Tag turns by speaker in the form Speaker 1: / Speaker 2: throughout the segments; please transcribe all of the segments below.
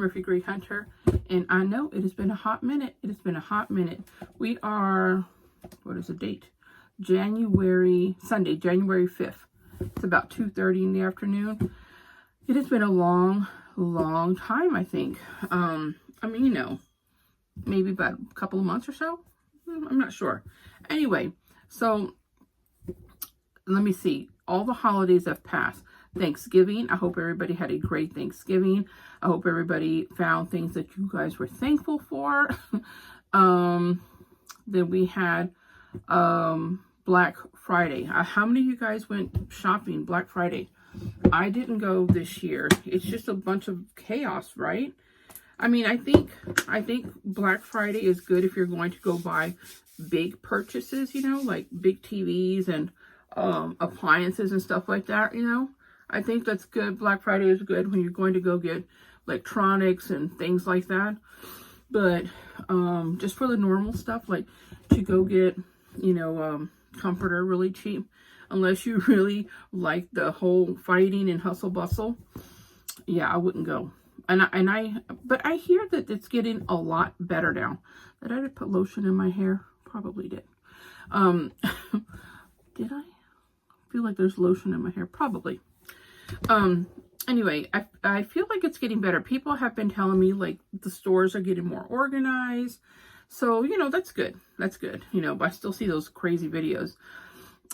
Speaker 1: Murphy Gray Hunter, and I know it has been a hot minute. It has been a hot minute. We are, what is the date? Sunday, January 5th. It's about 2:30 in the afternoon. It has been a long time, I think. I mean, you know, maybe about a couple of months or so. I'm not sure. Anyway, so let me see. All the holidays have passed. Thanksgiving. I hope everybody had a great Thanksgiving. I hope everybody found things that you guys were thankful for. Then we had Black Friday. How many of you guys went shopping Black Friday? I didn't go this year. It's just a bunch of chaos, right? I mean, I think Black Friday is good if you're going to go buy big purchases, you know, like big TVs and appliances and stuff like that, you know. I think that's good. Black Friday is good when you're going to go get electronics and things like that. But just for the normal stuff, like to go get, you know, comforter really cheap, unless you really like the whole fighting and hustle bustle, yeah, I wouldn't go. But I hear that it's getting a lot better now. Did I put lotion in my hair? Probably did. Did I? Feel like there's lotion in my hair. Probably. Anyway, I feel like it's getting better. People have been telling me like the stores are getting more organized. So, you know, that's good. That's good. You know, but I still see those crazy videos.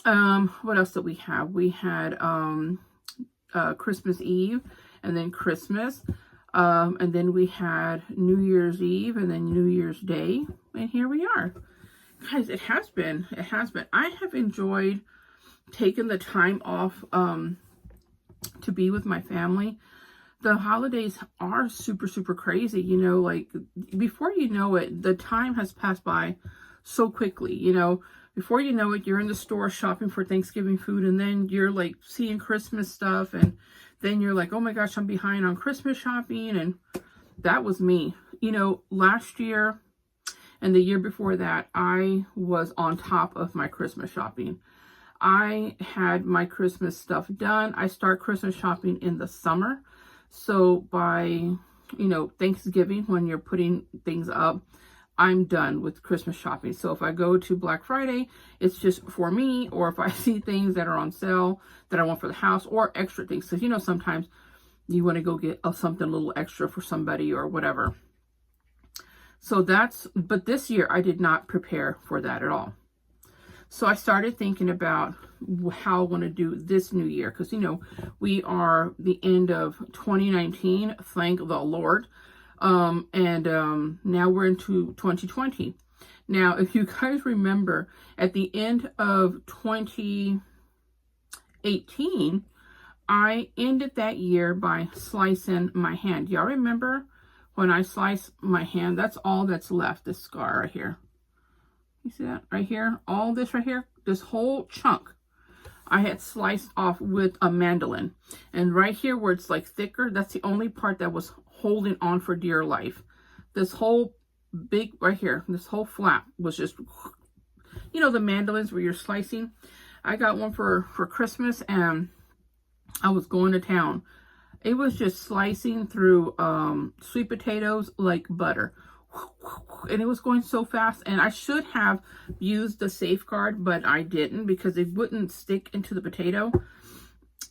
Speaker 1: What else did we have? We had Christmas Eve and then Christmas. And then we had New Year's Eve and then New Year's Day. And here we are. Guys, it has been. I have enjoyed taking the time off to be with my family. The holidays are super crazy, you know, like before you know it, the time has passed by so quickly, you know. Before you know it, you're in the store shopping for Thanksgiving food, and then you're like seeing Christmas stuff, and then you're like, oh my gosh, I'm behind on Christmas shopping. And that was me, you know. Last year and the year before that, I was on top of my Christmas shopping. I had my Christmas stuff done. I start Christmas shopping in the summer. So by, you know, Thanksgiving, when you're putting things up, I'm done with Christmas shopping. So if I go to Black Friday, it's just for me, or if I see things that are on sale that I want for the house, or extra things. Because, you know, sometimes you want to go get something a little extra for somebody or whatever. So but this year I did not prepare for that at all. So I started thinking about how I want to do this new year. Because, you know, we are the end of 2019. Thank the Lord. Now we're into 2020. Now, if you guys remember, at the end of 2018, I ended that year by slicing my hand. Y'all remember when I sliced my hand? That's all that's left, this scar right here. You see that right here? All this right here, this whole chunk, I had sliced off with a mandolin. And right here where it's like thicker, that's the only part that was holding on for dear life. This whole big, right here, this whole flap was just, you know, the mandolins where you're slicing. I got one for Christmas, and I was going to town. It was just slicing through sweet potatoes like butter. And it was going so fast, and I should have used the safeguard, but I didn't, because it wouldn't stick into the potato.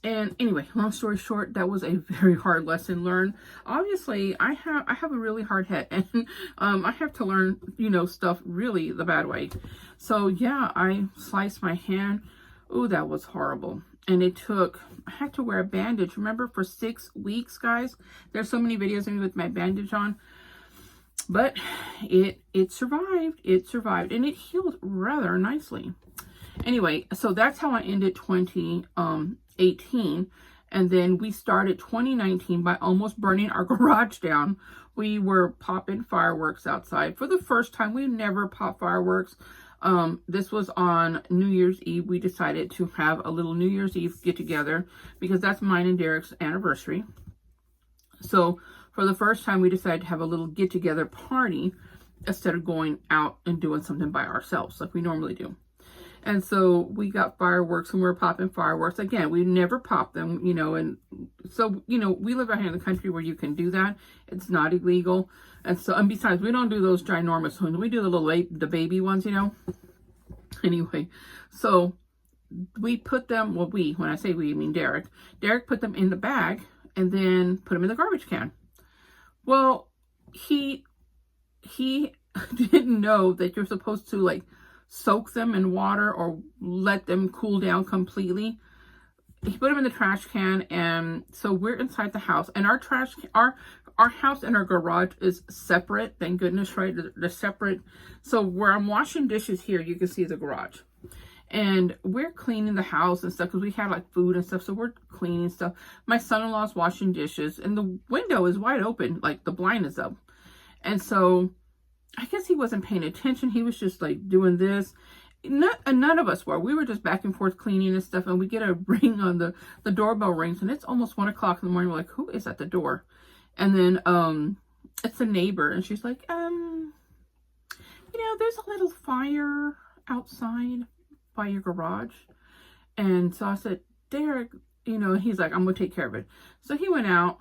Speaker 1: And anyway, long story short, that was a very hard lesson learned. Obviously, I have a really hard head, and I have to learn, you know, stuff really the bad way. So yeah, I sliced my hand. Oh, that was horrible. And I had to wear a bandage, remember, for 6 weeks, guys. There's so many videos of me with my bandage on. But it survived. It survived, and it healed rather nicely. Anyway, so that's how I ended 2018. And then we started 2019 by almost burning our garage down. We were popping fireworks outside. For the first time, we never popped fireworks. This was on New Year's Eve. We decided to have a little New Year's Eve get together, because that's mine and Derek's anniversary. So for the first time, we decided to have a little get-together party instead of going out and doing something by ourselves like we normally do. And so we got fireworks and we were popping fireworks. Again, we never popped them, you know, and so, you know, we live out here in the country where you can do that. It's not illegal. And so, and besides, we don't do those ginormous ones. We do the baby ones, you know. Anyway, so we put them, well, when I say we, I mean Derek. Derek put them in the bag and then put them in the garbage can. Well, he didn't know that you're supposed to like soak them in water or let them cool down completely. He put them in the trash can, and so we're inside the house, and our house and our garage is separate. Thank goodness, right? They're separate. So where I'm washing dishes here, you can see the garage, and we're cleaning the house and stuff because we had like food and stuff. So we're cleaning stuff. My son-in-law's washing dishes, and the window is wide open, like the blind is up, and so I guess he wasn't paying attention. He was just like doing this. None of us were. We were just back and forth cleaning and stuff. And we get a ring on the doorbell rings, and it's almost 1 o'clock in the morning. We're like, who is at the door? And then it's a neighbor, and she's like, you know, there's a little fire outside by your garage. And so I said, Derek, you know, he's like, I'm gonna take care of it. So he went out.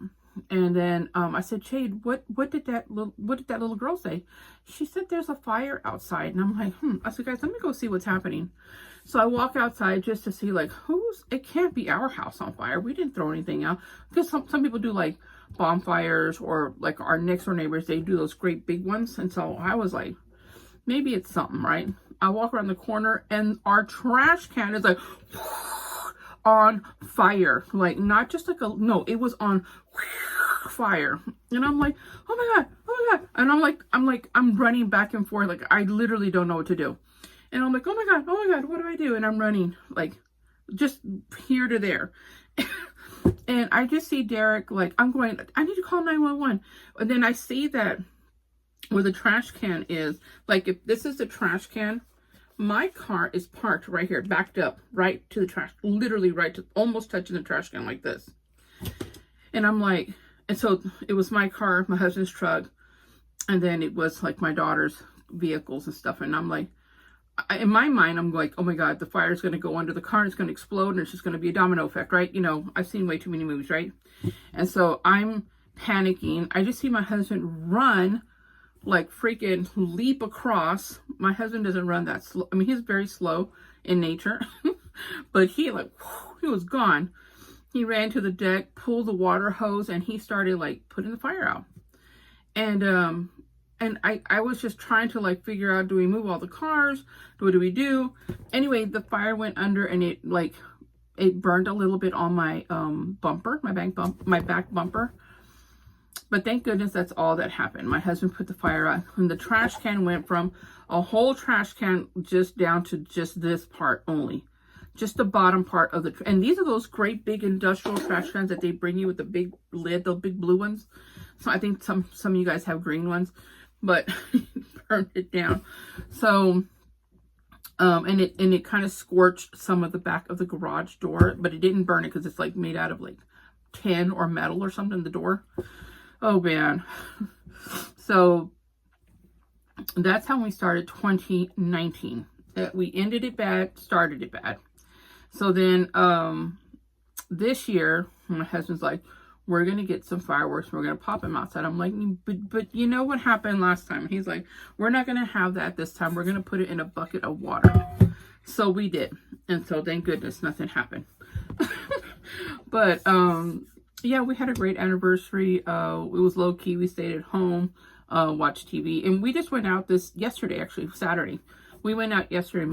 Speaker 1: And then I said, Jade, what did that little girl say? She said there's a fire outside. And I'm like, I said, guys, let me go see what's happening. So I walk outside just to see like it can't be our house on fire. We didn't throw anything out. Because some people do like bonfires, or like our next door neighbors, they do those great big ones. And so I was like, maybe it's something, right? I walk around the corner and our trash can is like on fire. Like not just like no, it was on fire. And I'm like, oh my god. And I'm running back and forth, like I literally don't know what to do. And I'm like, oh my god, what do I do? And I'm running like just here to there. And I just see Derek, like I need to call 911. And then I see that where the trash can is, like if this is the trash can, my car is parked right here, backed up right to the trash, literally right to almost touching the trash can like this. And I'm like, and so it was my car, my husband's truck, and then it was like my daughter's vehicles and stuff. And I'm like, in my mind, I'm like, oh my god, the fire is going to go under the car, and it's going to explode, and it's just going to be a domino effect, right? You know, I've seen way too many movies, right? And so I'm panicking. I just see my husband run, like freaking leap across. My husband doesn't run that slow. I mean, he's very slow in nature, but he was gone. He ran to the deck, pulled the water hose, and he started like putting the fire out. And I was just trying to like figure out, do we move all the cars? What do we do? Anyway, the fire went under, and it burned a little bit on my bumper, my back bumper. But thank goodness that's all that happened. My husband put the fire out, and the trash can went from a whole trash can just down to just this part only. Just the bottom part of and these are those great big industrial trash cans that they bring you with the big lid, the big blue ones. So I think some of you guys have green ones, but burned it down. So, and it kind of scorched some of the back of the garage door, but it didn't burn it because it's like made out of like tin or metal or something, the door. Oh man. So that's how we started 2019. We ended it bad, started it bad. So then this year, my husband's like, we're going to get some fireworks. We're going to pop them outside. I'm like, but you know what happened last time? He's like, we're not going to have that this time. We're going to put it in a bucket of water. So we did. And so thank goodness nothing happened. But yeah, we had a great anniversary. It was low key. We stayed at home, watched TV. And we just went out yesterday, actually, Saturday. We went out yesterday,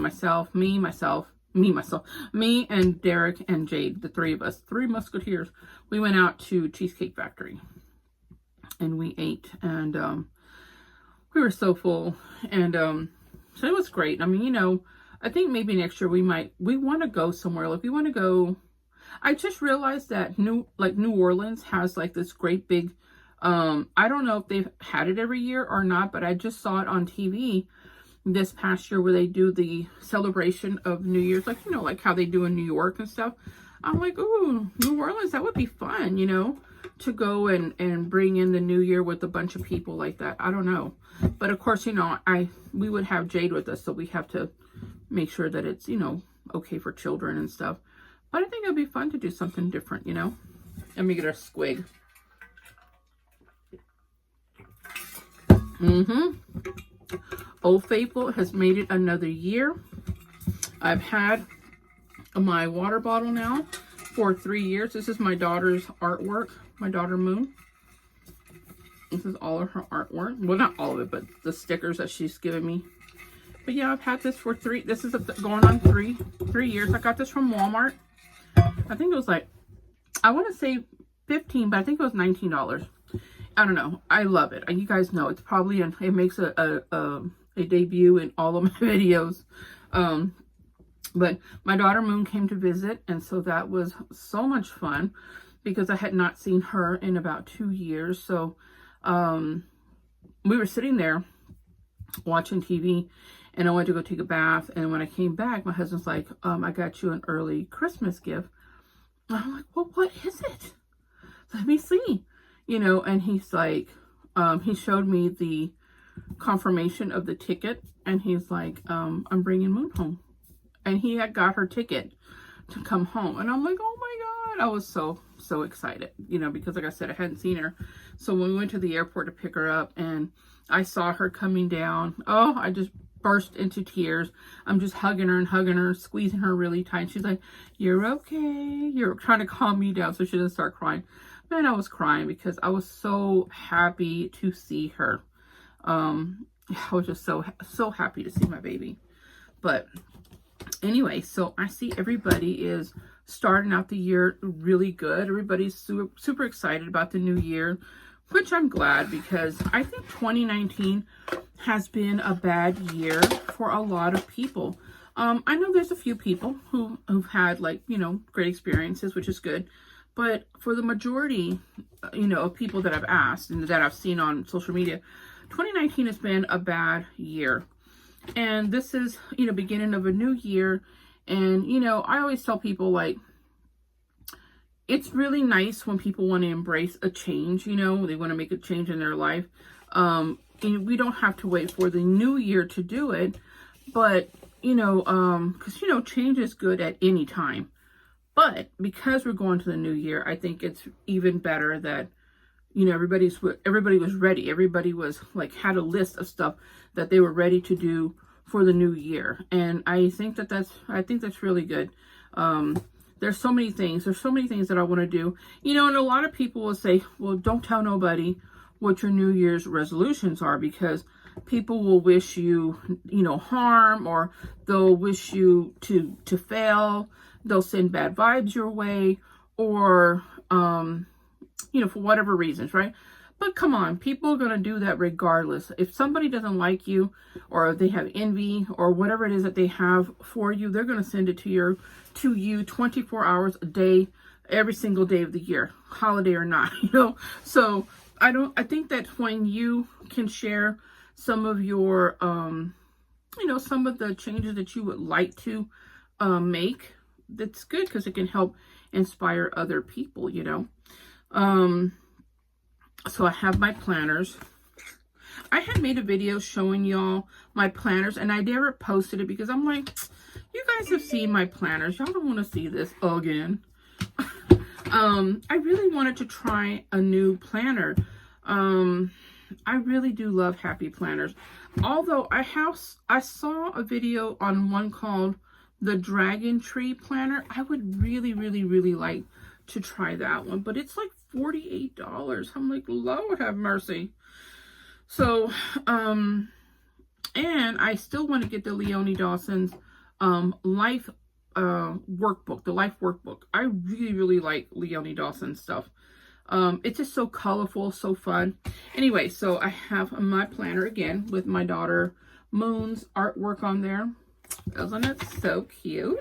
Speaker 1: me and Derek and Jade, the three of us, 3 musketeers. We went out to Cheesecake Factory and we ate, and we were so full, and so it was great. I mean, you know, I think maybe next year we want to go somewhere. Like we want to go. I just realized that New Orleans has like this great big, I don't know if they've had it every year or not, but I just saw it on TV this past year where they do the celebration of New Year's, like, you know, like how they do in New York and stuff. I'm like, ooh, New Orleans, that would be fun, you know, to go and bring in the new year with a bunch of people like that. I don't know. But of course, you know, we would have Jade with us, so we have to make sure that it's, you know, okay for children and stuff. But I think it'd be fun to do something different, you know. Let me get a squig. Old Faithful has made it another year. I've had my water bottle now for 3 years. This is my daughter's artwork, my daughter Moon. This is all of her artwork. Well, not all of it, but the stickers that she's given me. But yeah, I've had this for this is going on three years. I got this from Walmart. I think it was like, I want to say 15, but I think it was $19. I don't know. I love it. You guys know it's probably, it makes a debut in all of my videos. But my daughter Moon came to visit, and so that was so much fun because I had not seen her in about 2 years. So we were sitting there watching TV, and I went to go take a bath. And when I came back, my husband's like, I got you an early Christmas gift. And I'm like, well, what is it? Let me see. You know, and he's like, he showed me the confirmation of the ticket, and he's like, I'm bringing Moon home. And he had got her ticket to come home. And I'm like, oh my God. I was so excited, you know, because like I said, I hadn't seen her. So when we went to the airport to pick her up and I saw her coming down, oh, I just burst into tears. I'm just hugging her, squeezing her really tight. She's like, you're okay. You're trying to calm me down so she doesn't start crying. Man, I was crying because I was so happy to see her. I was just so happy to see my baby. But anyway, so I see everybody is starting out the year really good. Everybody's super excited about the new year, which I'm glad, because I think 2019 has been a bad year for a lot of people. I know there's a few people who've had, like, you know, great experiences, which is good. But for the majority, you know, of people that I've asked and that I've seen on social media, 2019 has been a bad year. And this is, you know, beginning of a new year. And, you know, I always tell people, like, it's really nice when people want to embrace a change, you know, they want to make a change in their life. And we don't have to wait for the new year to do it. But, you know, because, you know, change is good at any time. But because we're going to the new year, I think it's even better that, you know, everybody was ready. Everybody was like, had a list of stuff that they were ready to do for the new year. And I think that's really good. There's so many things that I want to do, you know, and a lot of people will say, well, don't tell nobody what your New Year's resolutions are, because people will wish you, you know, harm, or they'll wish you to fail. They'll send bad vibes your way, or, you know, for whatever reasons, right? But come on, people are going to do that regardless. If somebody doesn't like you, or they have envy, or whatever it is that they have for you, they're going to send it to you 24 hours a day, every single day of the year, holiday or not, you know? So I think that when you can share some of your, you know, some of the changes that you would like to make, that's good, because it can help inspire other people, you know. So I have my planners. I had made a video showing y'all my planners, and I never posted it because I'm like, you guys have seen my planners. Y'all don't want to see this again. I really wanted to try a new planner. I really do love happy planners. Although I saw a video on one called the Dragon Tree Planner. I would really, really, really like to try that one, but it's like $48. I'm like, Lord have mercy. So, and I still want to get the Leonie Dawson's life workbook, the life workbook. I really, really like Leonie Dawson's stuff. It's just so colorful, so fun. Anyway, so I have my planner again with my daughter Moon's artwork on there. Isn't it so cute?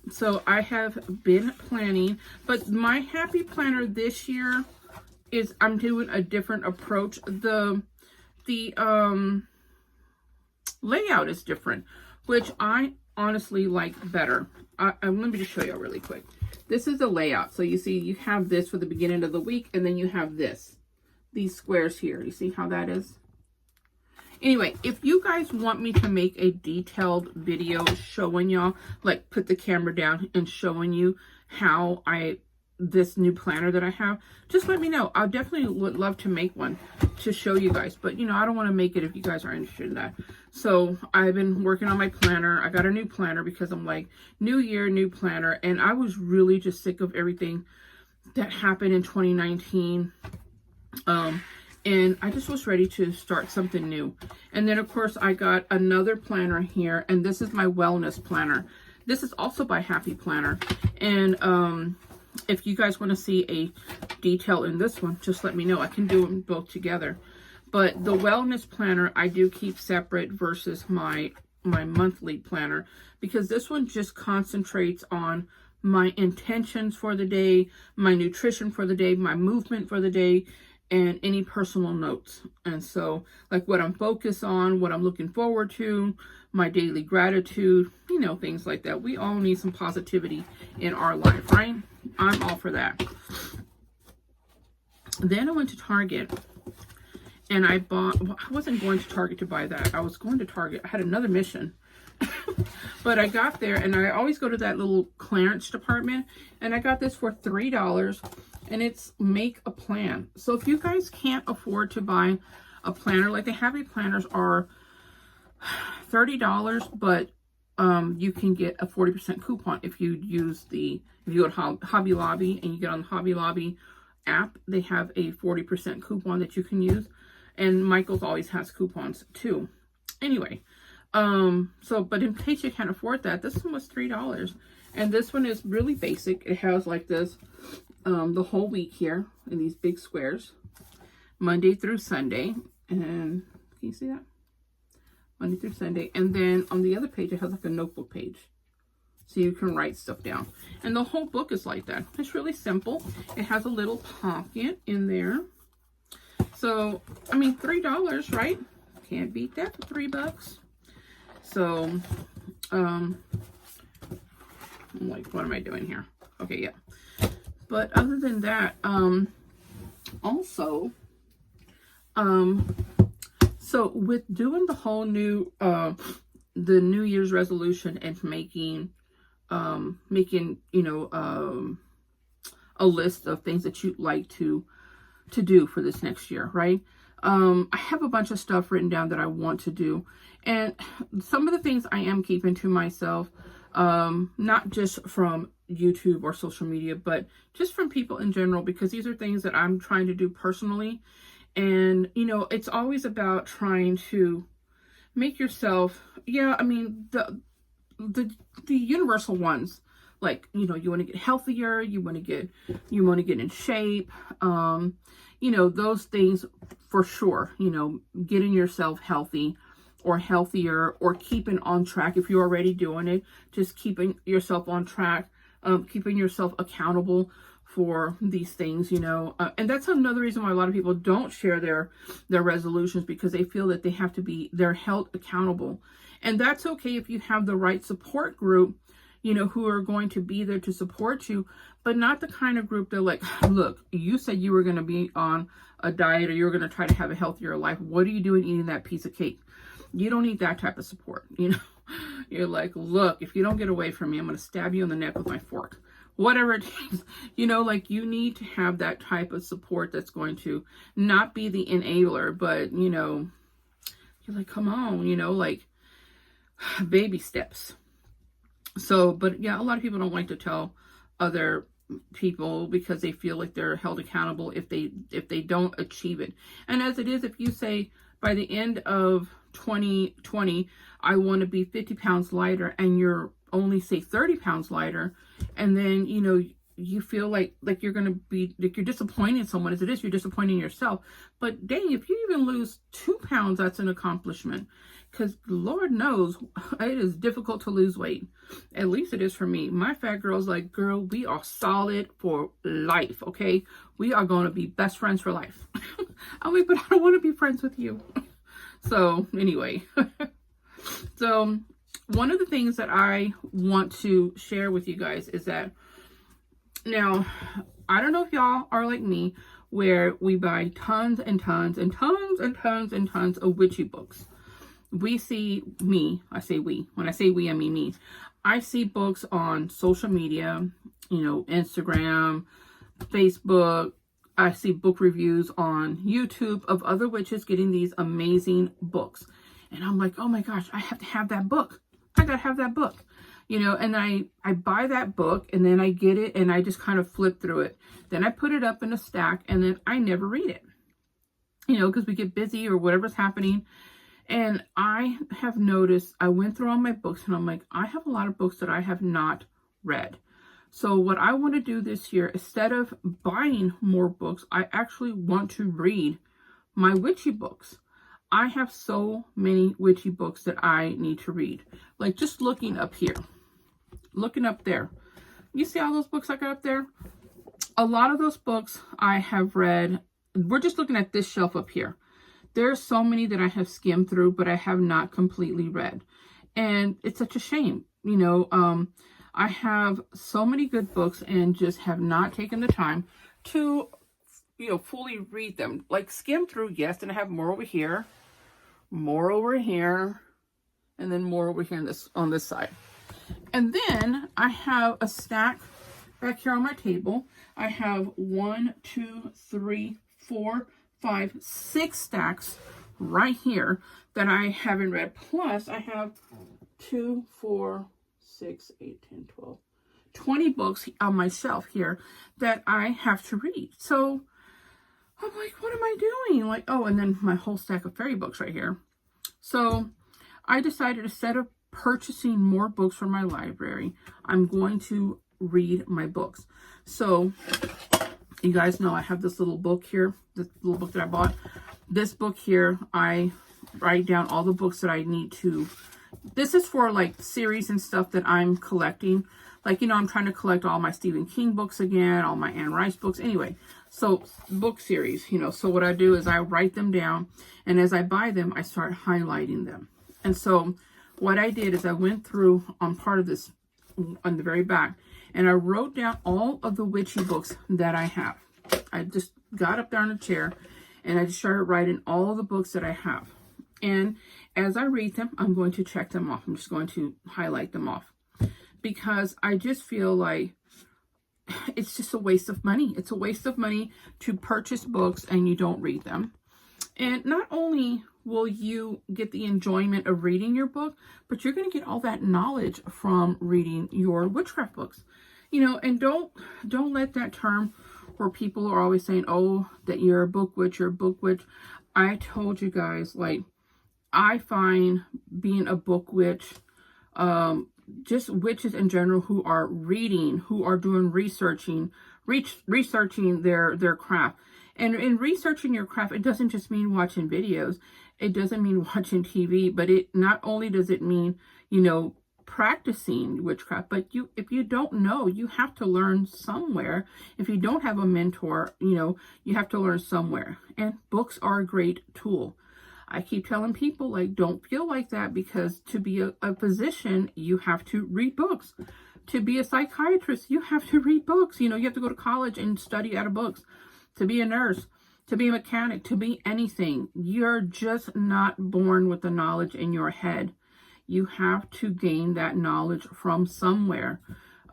Speaker 1: So I have been planning, but my happy planner this year is, I'm doing a different approach. The layout is different, which I honestly like better. Let me just show you really quick. This is the layout. So you see, you have this for the beginning of the week, and then you have these squares here. You see how that is? Anyway, if you guys want me to make a detailed video showing y'all, like put the camera down and showing you how this new planner that I have, just let me know. I definitely would love to make one to show you guys, but you know, I don't want to make it if you guys are interested in that. So I've been working on my planner. I got a new planner because I'm like, new year, new planner. And I was really just sick of everything that happened in 2019. And I just was ready to start something new. And then of course I got another planner here, and this is my wellness planner. This is also by Happy Planner. And if you guys want to see a detail in this one, just let me know. I can do them both together. But the wellness planner I do keep separate versus my monthly planner, because this one just concentrates on my intentions for the day, my nutrition for the day, my movement for the day, and any personal notes. And so like what I'm focused on, what I'm looking forward to, my daily gratitude, you know, things like that. We all need some positivity in our life, right? I'm all for that. Then I went to Target and I bought, well, I wasn't going to Target to buy that. I was going to Target. I had another mission. But I got there, and I always go to that little clearance department, and I got this for $3, and it's Make a Plan. So if you guys can't afford to buy a planner, like the Happy Planners are $30, but you can get a 40% coupon if you use if you go to Hobby Lobby and you get on the Hobby Lobby app, they have a 40% coupon that you can use, and Michael's always has coupons too. Anyway, but in case you can't afford that, this one was $3. And this one is really basic. It has like this, the whole week here in these big squares, Monday through Sunday. And can you see that? Monday through Sunday. And then on the other page, it has like a notebook page. So you can write stuff down. And the whole book is like that. It's really simple. It has a little pocket in there. So, I mean, $3, right? Can't beat that for $3. So, I'm like, what am I doing here? Okay, yeah. But other than that, also, so with doing the whole new, the New Year's resolution and making, you know, a list of things that you'd like to do for this next year, right? I have a bunch of stuff written down that I want to do. And some of the things I am keeping to myself, not just from YouTube or social media, but just from people in general, because these are things that I'm trying to do personally. And, you know, it's always about trying to make yourself, yeah, I mean, the universal ones, like, you know, you want to get healthier, you want to get in shape, you know, those things for sure, you know, getting yourself healthy or healthier, or keeping on track. If you're already doing it, just keeping yourself on track, keeping yourself accountable for these things, you know. And that's another reason why a lot of people don't share their resolutions, because they feel that they're held accountable. And that's okay if you have the right support group, you know, who are going to be there to support you, but not the kind of group that like, look, you said you were going to be on a diet, or you're going to try to have a healthier life. What are you doing eating that piece of cake? You don't need that type of support. You know, you're like, look, if you don't get away from me, I'm going to stab you in the neck with my fork. Whatever it takes, you know, like you need to have that type of support that's going to not be the enabler, but, you know, you're like, come on, you know, like baby steps. So, but yeah, a lot of people don't like to tell other people because they feel like they're held accountable if they don't achieve it. And as it is, if you say by the end of 2020, I want to be 50 pounds lighter, and you're only say 30 pounds lighter, and then, you know, you feel like you're going to be, like you're disappointing someone, as it is, you're disappointing yourself. But dang, if you even lose 2 pounds, that's an accomplishment. Because Lord knows it is difficult to lose weight. At least it is for me. My fat girl's like, girl, we are solid for life, okay? We are going to be best friends for life. I'm like, but I don't want to be friends with you. So anyway, so one of the things that I want to share with you guys is that, now, I don't know if y'all are like me, where we buy tons and tons and tons and tons and tons of witchy books. we see me, I say we, when I say we, I mean me. I see books on social media, you know, Instagram, Facebook. I see book reviews on YouTube of other witches getting these amazing books. And I'm like, oh my gosh, I have to have that book. I gotta have that book. You know, and I buy that book and then I get it and I just kind of flip through it. Then I put it up in a stack and then I never read it. You know, because we get busy or whatever's happening. And I have noticed, I went through all my books and I'm like, I have a lot of books that I have not read. So what I want to do this year, instead of buying more books, I actually want to read my witchy books. I have so many witchy books that I need to read. Like just looking up here, looking up there. You see all those books I got up there? A lot of those books I have read. We're just looking at this shelf up here. There's so many that I have skimmed through, but I have not completely read. And it's such a shame. You know, I have so many good books and just have not taken the time to, you know, fully read them. Like skim through, yes, and I have more over here, more over here, and then more over here on this side. And then I have a stack back here on my table. I have 1, 2, 3, 4, 5, 6 stacks right here that I haven't read. Plus I have 2, 4, 6, 8, 10, 12, 20 books on my shelf here that I have to read. So I'm like, what am I doing? Like, oh, and then my whole stack of fairy books right here. So I decided, instead of purchasing more books from my library, I'm going to read my books. So you guys know I have this little book here, this little book that I bought. This book here, I write down all the books that I need to. This is for like series and stuff that I'm collecting. Like, you know, I'm trying to collect all my Stephen King books again, all my Anne Rice books. Anyway, so book series, you know. So what I do is I write them down, and as I buy them, I start highlighting them. And so what I did is I went through on part of this, on the very back, and I wrote down all of the witchy books that I have. I just got up there on a chair and I just started writing all the books that I have. And as I read them, I'm going to check them off. I'm just going to highlight them off, because I just feel like it's just a waste of money. It's a waste of money to purchase books and you don't read them. And not only will you get the enjoyment of reading your book, but you're going to get all that knowledge from reading your witchcraft books. You know, and don't let that term where people are always saying, oh, that you're a book witch, you're a book witch. I told you guys, like, I find being a book witch, just witches in general who are reading, who are doing researching their craft. And in researching your craft, it doesn't just mean watching videos. It doesn't mean watching TV, but it not only does it mean, you know, practicing witchcraft, but if you don't know, you have to learn somewhere. If you don't have a mentor, you know, you have to learn somewhere. And books are a great tool. I keep telling people, like, don't feel like that, because to be a physician, you have to read books. To be a psychiatrist, you have to read books. You know, you have to go to college and study out of books. To be a nurse, to be a mechanic, to be anything. You're just not born with the knowledge in your head. You have to gain that knowledge from somewhere.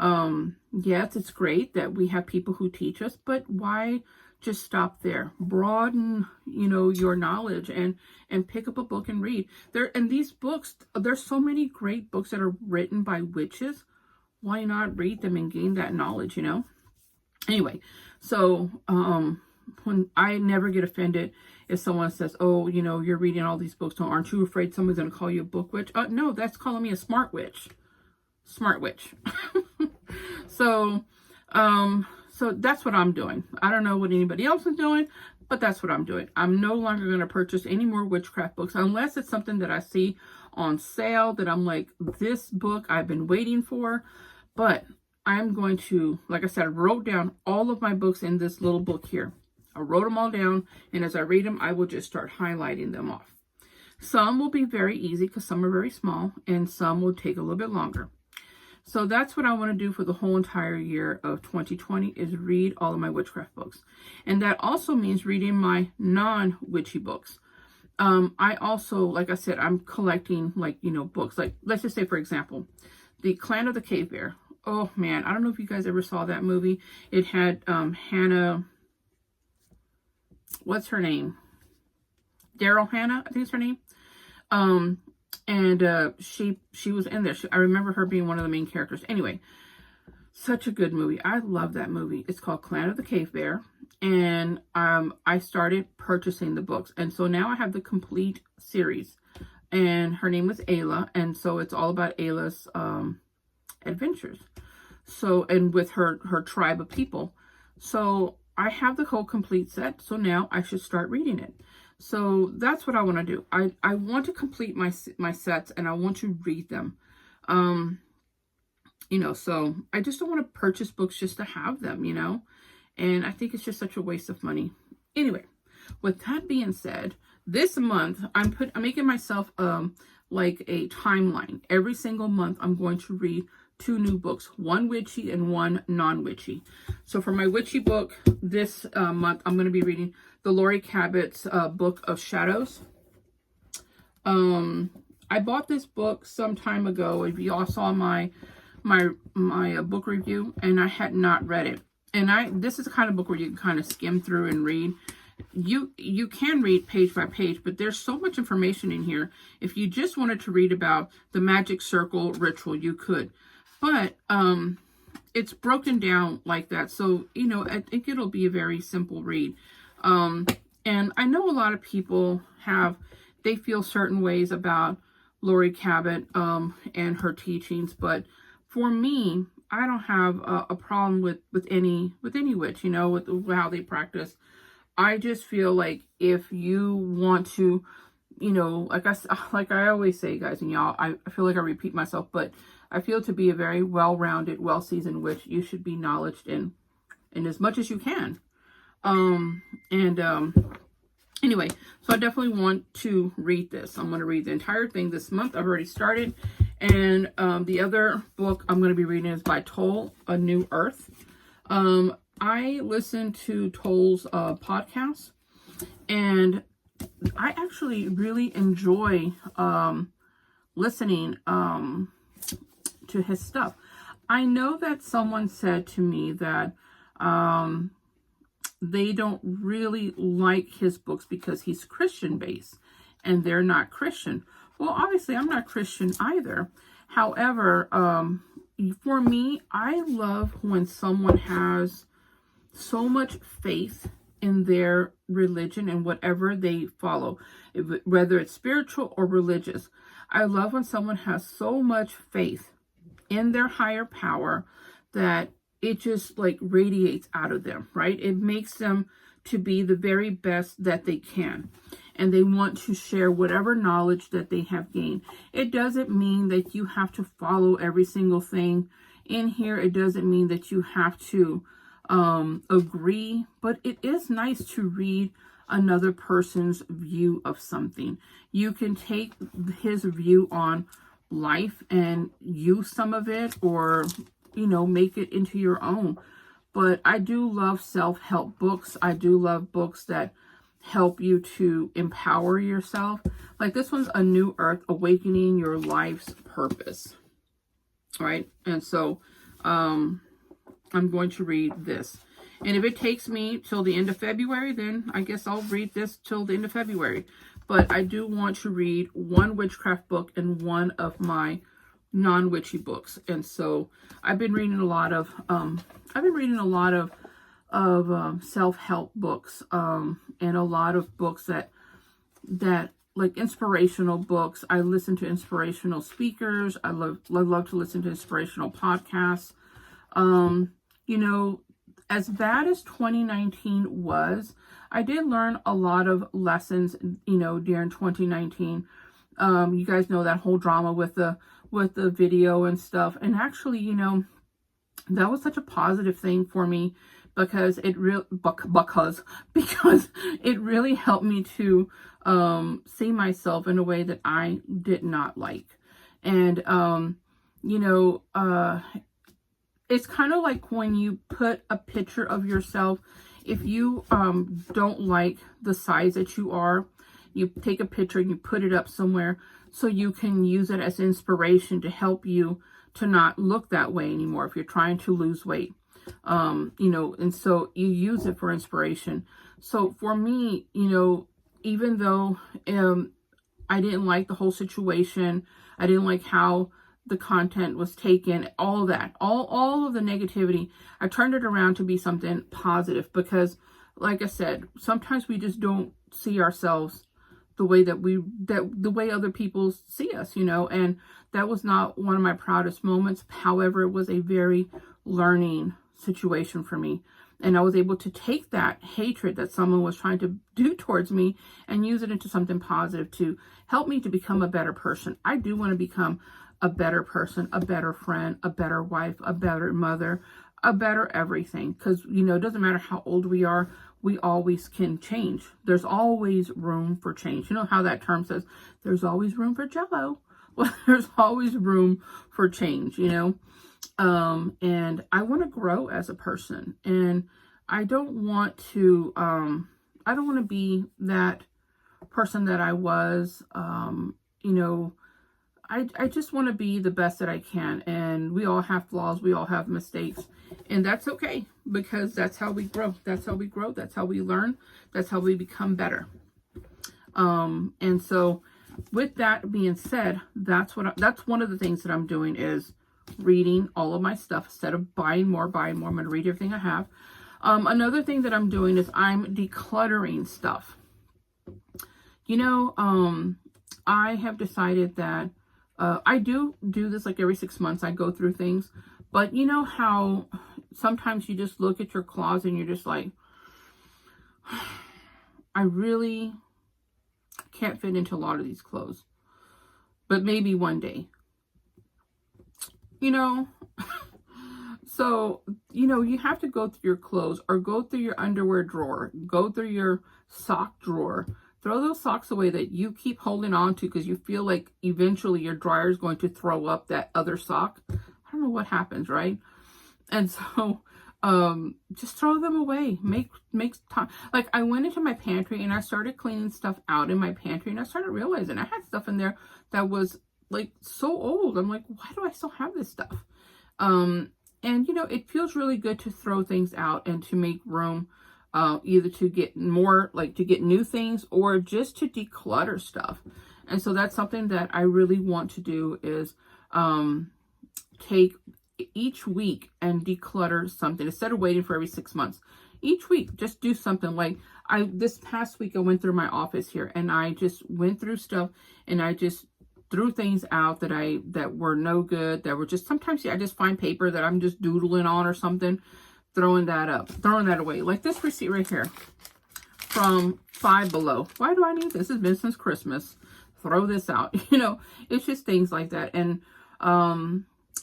Speaker 1: Yes, it's great that we have people who teach us, but why just stop there? Broaden, you know, your knowledge and pick up a book and read. And these books, there's so many great books that are written by witches. Why not read them and gain that knowledge, you know? Anyway, so when I never get offended if someone says, oh, you know, you're reading all these books, so aren't you afraid someone's going to call you a book witch? No, that's calling me a smart witch. Smart witch. So that's what I'm doing. I don't know what anybody else is doing, but that's what I'm doing. I'm no longer going to purchase any more witchcraft books unless it's something that I see on sale that I'm like, this book I've been waiting for. But I'm going to, like I said, I wrote down all of my books in this little book here. I wrote them all down, and as I read them, I will just start highlighting them off. Some will be very easy because some are very small, and some will take a little bit longer. So that's what I want to do for the whole entire year of 2020, is read all of my witchcraft books. And that also means reading my non-witchy books. I also, like I said, I'm collecting, like, books. Like, let's just say, for example, The Clan of the Cave Bear. Oh, man. I don't know if you guys ever saw that movie. It had Hannah, what's her name? Daryl Hannah, I think it's her name. And she was in there. I remember her being one of the main characters. Anyway, such a good movie. I love that movie. It's called Clan of the Cave Bear. And I started purchasing the books. And so now I have the complete series. And her name was Ayla. And so it's all about Ayla's adventures. So, and with her tribe of people. So I have the whole complete set. So now I should start reading it. So that's what I want to do. I want to complete my sets, and I want to read them. So I just don't want to purchase books just to have them, and I think it's just such a waste of money. Anyway, with that being said, this month I'm making myself like a timeline. Every single month I'm going to read 2 new books, one witchy and one non-witchy. So for my witchy book this month, I'm going to be reading the Laurie Cabot's Book of Shadows. I bought this book some time ago. If you all saw my book review, and I had not read it. And this is the kind of book where you can kind of skim through and read. You can read page by page, but there's so much information in here. If you just wanted to read about the magic circle ritual, you could. But it's broken down like that. So, I think it'll be a very simple read. And I know a lot of people they feel certain ways about Laurie Cabot and her teachings, but for me, I don't have a problem with any witch, with how they practice. I just feel like if you want to, like I always say, guys, and y'all, I feel like I repeat myself, but I feel to be a very well-rounded, well-seasoned witch, you should be knowledged in as much as you can. Anyway, so I definitely want to read this. I'm going to read the entire thing this month. I've already started. And the other book I'm going to be reading is by Toll, A New Earth. I listen to Toll's podcast, and I actually really enjoy listening to his stuff. I know that someone said to me that they don't really like his books because he's Christian based and they're not Christian. Well, obviously I'm not Christian either. However, for me, I love when someone has so much faith in their religion and whatever they follow, whether it's spiritual or religious. I love when someone has so much faith in their higher power that it just like radiates out of them, right? It makes them to be the very best that they can. And they want to share whatever knowledge that they have gained. It doesn't mean that you have to follow every single thing in here. It doesn't mean that you have to agree, but it is nice to read another person's view of something. You can take his view on life and use some of it, or make it into your own. But I do love self-help books. I do love books that help you to empower yourself. Like this one's A New Earth, Awakening Your Life's Purpose. All right. And so I'm going to read this. And if it takes me till the end of February, then I guess I'll read this till the end of February. But I do want to read one witchcraft book and one of my non-witchy books. And so I've been reading a lot of self-help books, and a lot of books that like inspirational books. I listen to inspirational speakers. I love to listen to inspirational podcasts. As bad as 2019 was, I did learn a lot of lessons, during 2019. You guys know that whole drama with the video and stuff. And actually, that was such a positive thing for me because it really helped me to see myself in a way that I did not like. And it's kind of like when you put a picture of yourself, if you don't like the size that you are, you take a picture and you put it up somewhere so you can use it as inspiration to help you to not look that way anymore if you're trying to lose weight. And so you use it for inspiration. So for me, even though I didn't like the whole situation, I didn't like how the content was taken, all that, all of the negativity, I turned it around to be something positive, because like I said, sometimes we just don't see ourselves the way the way other people see us, and that was not one of my proudest moments. However, it was a very learning situation for me. And I was able to take that hatred that someone was trying to do towards me and use it into something positive to help me to become a better person. I do want to become a better person, a better friend, a better wife, a better mother, a better everything. Because, it doesn't matter how old we are, we always can change. There's always room for change. You know how that term says, there's always room for Jell-O. Well, there's always room for change, and I want to grow as a person, and I don't want to be that person that I was. I just want to be the best that I can, and we all have flaws, we all have mistakes, and that's okay, because that's how we grow. That's how we learn, that's how we become better. And so with that being said, that's one of the things that I'm doing is reading all of my stuff instead of buying more. I'm going to read everything I have. Another thing that I'm doing is I'm decluttering stuff. I have decided that I do this like every 6 months. I go through things, but you know how sometimes you just look at your closet and you're just like, I really can't fit into a lot of these clothes, but maybe one day. So, you have to go through your clothes, or go through your underwear drawer, go through your sock drawer, throw those socks away that you keep holding on to because you feel like eventually your dryer is going to throw up that other sock. I don't know what happens, right? And so, just throw them away. Make time. Like, I went into my pantry and I started cleaning stuff out in my pantry, and I started realizing I had stuff in there that was like so old. I'm like, why do I still have this stuff? And it feels really good to throw things out and to make room, either to get more, like to get new things, or just to declutter stuff. And so that's something that I really want to do is take each week and declutter something instead of waiting for every 6 months. Each week, just do something. Like this past week, I went through my office here and I just went through stuff and I just threw things out that were no good, that were just, sometimes I just find paper that I'm just doodling on or something, throwing that away. Like this receipt right here from Five Below. Why do I need this? It's been since Christmas. Throw this out. It's just things like that. And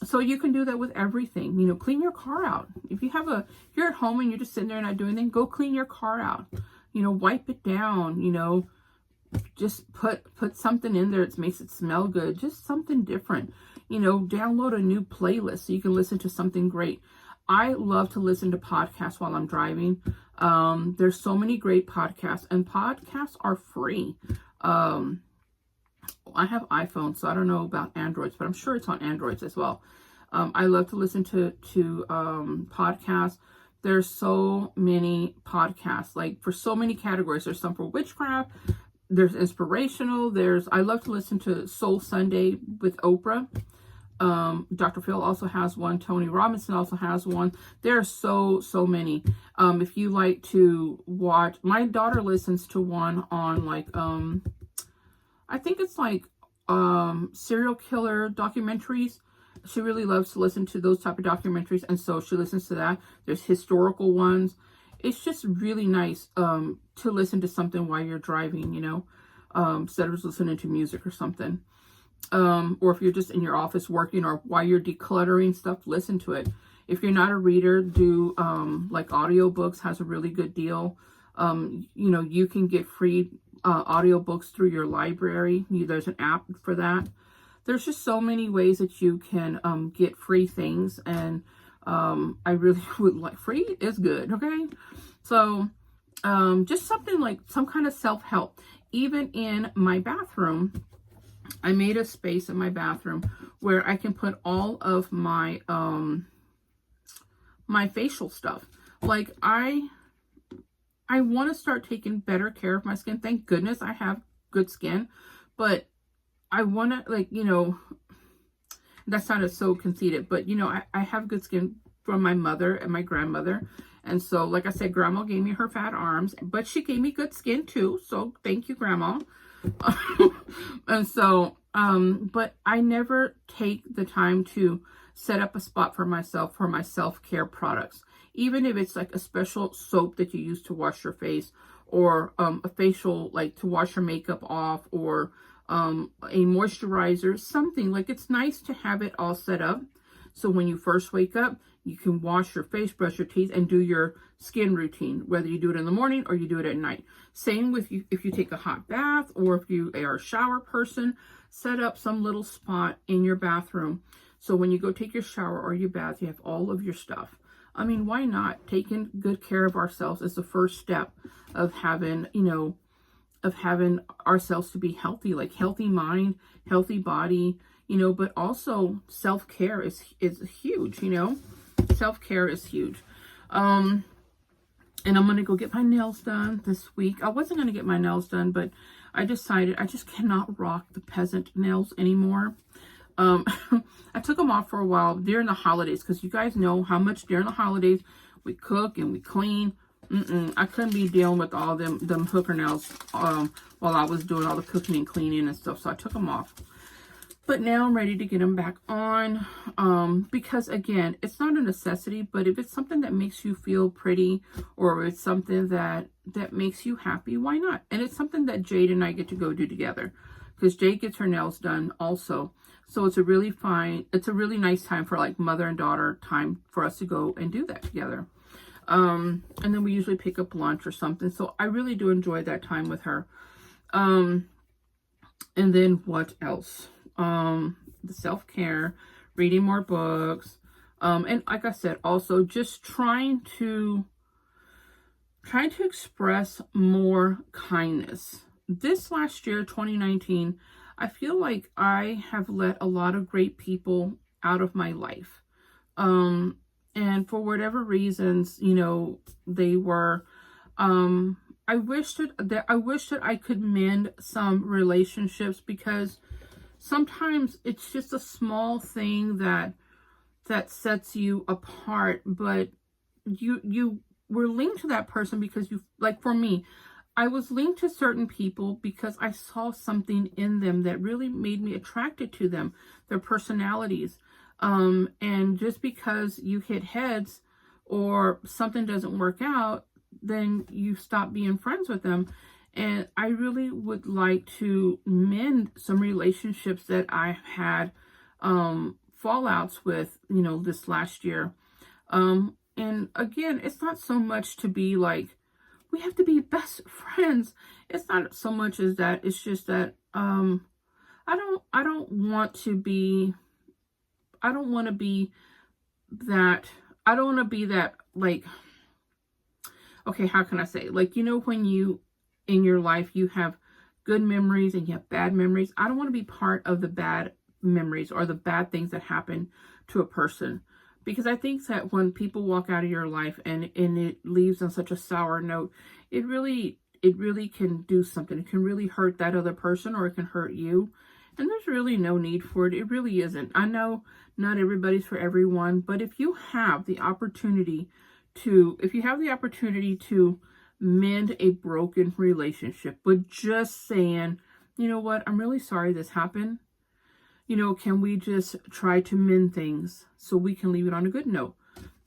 Speaker 1: so you can do that with everything. Clean your car out. If you're at home and you're just sitting there and not doing anything, go clean your car out. Wipe it down. Just put something in there that makes it smell good. Just something different. Download a new playlist so you can listen to something great. I love to listen to podcasts while I'm driving. There's so many great podcasts, and podcasts are free. I have iPhone, so I don't know about Androids, but I'm sure it's on Androids as well. I love to listen to podcasts. There's so many podcasts, like for so many categories. There's some for witchcraft. There's inspirational. I love to listen to Soul Sunday with Oprah. Dr. Phil also has one. Tony Robinson also has one. There are so many. If you like to watch, my daughter listens to one on like, I think it's like serial killer documentaries. She really loves to listen to those type of documentaries, and so she listens to that. There's historical ones. It's just really nice to listen to something while you're driving, instead of just listening to music or something. Or if you're just in your office working, or while you're decluttering stuff, listen to it. If you're not a reader, do like audiobooks has a really good deal. You can get free audiobooks through your library. There's an app for that. There's just so many ways that you can get free things, and I really would like, free is good, okay? So just something like some kind of self-help. even in my bathroom, I made a space in my bathroom where I can put all of my my facial stuff. Like I want to start taking better care of my skin. Thank goodness I have good skin, but I want to, like, you know, that sounded so conceited, but you know, I have good skin from my mother and my grandmother. And so, like I said, grandma gave me her fat arms, but she gave me good skin too. So thank you, grandma. And so, but I never take the time to set up a spot for myself for my self-care products. Even if it's like a special soap that you use to wash your face, or a facial, like to wash your makeup off, or a moisturizer, something. Like, it's nice to have it all set up. So when you first wake up, you can wash your face, brush your teeth, and do your skin routine, whether you do it in the morning or you do it at night. Same with you if you take a hot bath, or if you are a shower person, set up some little spot in your bathroom. So when you go take your shower or your bath, you have all of your stuff. I mean, why not? Taking good care of ourselves is the first step of having, you know, of having ourselves to be healthy, like healthy mind, healthy body, you know, but also self-care is huge, you know. Self-care is huge. And I'm going to go get my nails done this week. I wasn't going to get my nails done, but I decided I just cannot rock the peasant nails anymore. I took them off for a while during the holidays, because you guys know how much during the holidays we cook and we clean. I couldn't be dealing with all them hooker nails while I was doing all the cooking and cleaning and stuff, so I took them off. But now I'm ready to get them back on, because again, it's not a necessity, but if it's something that makes you feel pretty, or it's something that makes you happy, why not? And it's something that Jade and I get to go do together, because Jade gets her nails done also. So it's a really nice time for like mother and daughter time for us to go and do that together. And then we usually pick up lunch or something. So I really do enjoy that time with her. And then what else? The self-care, reading more books. And like I said, also just trying to express more kindness. This last year, 2019, I feel like I have let a lot of great people out of my life. And for whatever reasons, you know, they were, I wish that I could mend some relationships, because sometimes it's just a small thing that sets you apart, but you were linked to that person because you, like for me, I was linked to certain people because I saw something in them that really made me attracted to them, their personalities. And just because you hit heads or something doesn't work out, then you stop being friends with them. And I really would like to mend some relationships that I've had fallouts with, you know, this last year. And again, it's not so much to be like, we have to be best friends. It's not so much as that. It's just that I don't want to be that, like, okay, how can I say? Like, you know, when you, in your life, you have good memories and you have bad memories. I don't want to be part of the bad memories or the bad things that happen to a person. Because I think that when people walk out of your life and it leaves on such a sour note, it really can do something. It can really hurt that other person, or it can hurt you. And there's really no need for it. It really isn't. I know not everybody's for everyone, but if you have the opportunity to mend a broken relationship, but just saying, you know what, I'm really sorry this happened. You know, can we just try to mend things so we can leave it on a good note?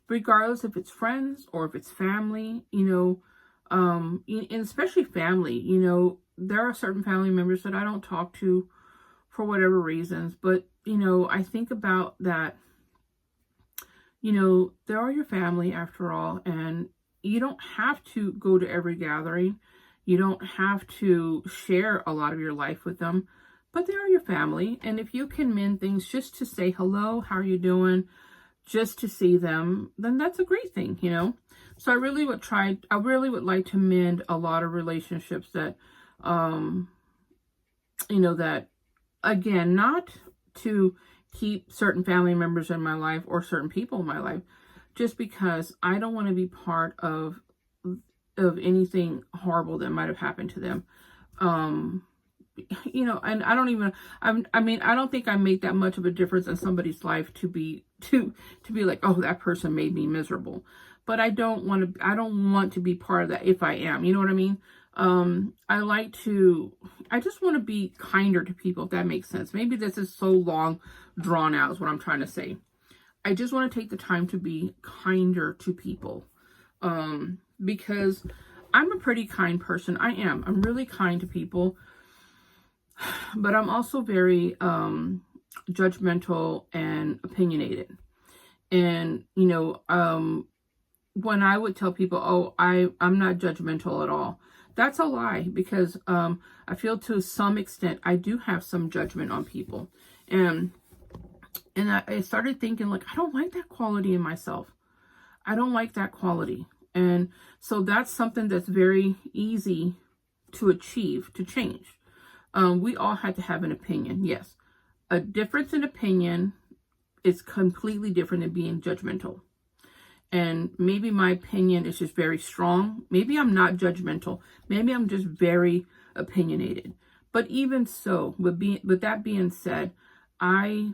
Speaker 1: Regardless if it's friends or if it's family, you know, and especially family, you know, there are certain family members that I don't talk to for whatever reasons, but, you know, I think about that, you know, they are your family after all, and you don't have to go to every gathering. You don't have to share a lot of your life with them. But they are your family, and if you can mend things just to say hello, how are you doing, just to see them, then that's a great thing, you know. So I really would like to mend a lot of relationships that You know, that, again, not to keep certain family members in my life or certain people in my life, just because I don't want to be part of anything horrible that might have happened to them. You know, and I don't even, I mean, I don't think I make that much of a difference in somebody's life to be like, oh, that person made me miserable. But I don't want to be part of that if I am, you know what I mean? I just want to be kinder to people, if that makes sense. Maybe this is so long drawn out is what I'm trying to say. I just want to take the time to be kinder to people. Because I'm a pretty kind person. I'm really kind to people, but I'm also very, judgmental and opinionated. And, you know, when I would tell people, oh, I'm not judgmental at all, that's a lie, because I feel to some extent I do have some judgment on people. And I started thinking, like, I don't like that quality in myself. I don't like that quality. And so that's something that's very easy to achieve, to change. We all had to have an opinion. Yes. A difference in opinion is completely different than being judgmental. And maybe my opinion is just very strong. Maybe I'm not judgmental. Maybe I'm just very opinionated. But even so, with that being said, I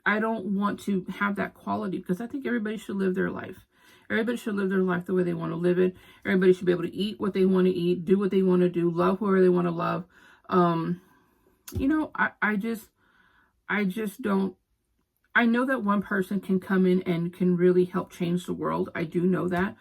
Speaker 1: don't want to have that quality, because I think everybody should live their life. Everybody should live their life the way they want to live it. Everybody should be able to eat what they want to eat, do what they want to do, love whoever they want to love. You know, I just don't. I know that one person can come in and can really help change the world. I do know that.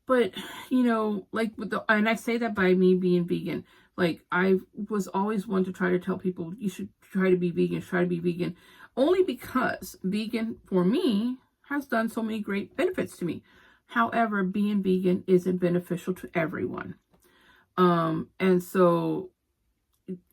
Speaker 1: But, you know, like, and I say that by me being vegan. Like, I was always one to try to tell people, you should try to be vegan, only because vegan, for me, has done so many great benefits to me. However, being vegan isn't beneficial to everyone. And so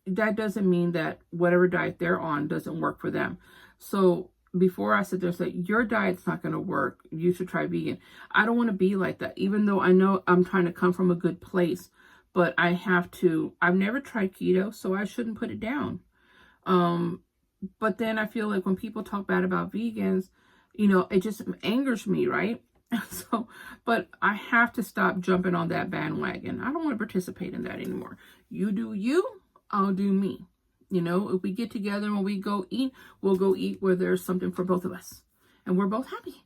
Speaker 1: that doesn't mean that whatever diet they're on doesn't work for them. So before I sit there and say, your diet's not going to work, you should try vegan, I don't want to be like that, even though I know I'm trying to come from a good place. But I've never tried keto, so I shouldn't put it down. But then I feel like when people talk bad about vegans, you know, it just angers me, right? So, but I have to stop jumping on that bandwagon. I don't want to participate in that anymore. You do you, I'll do me. You know, if we get together and we go eat, we'll go eat where there's something for both of us. And we're both happy.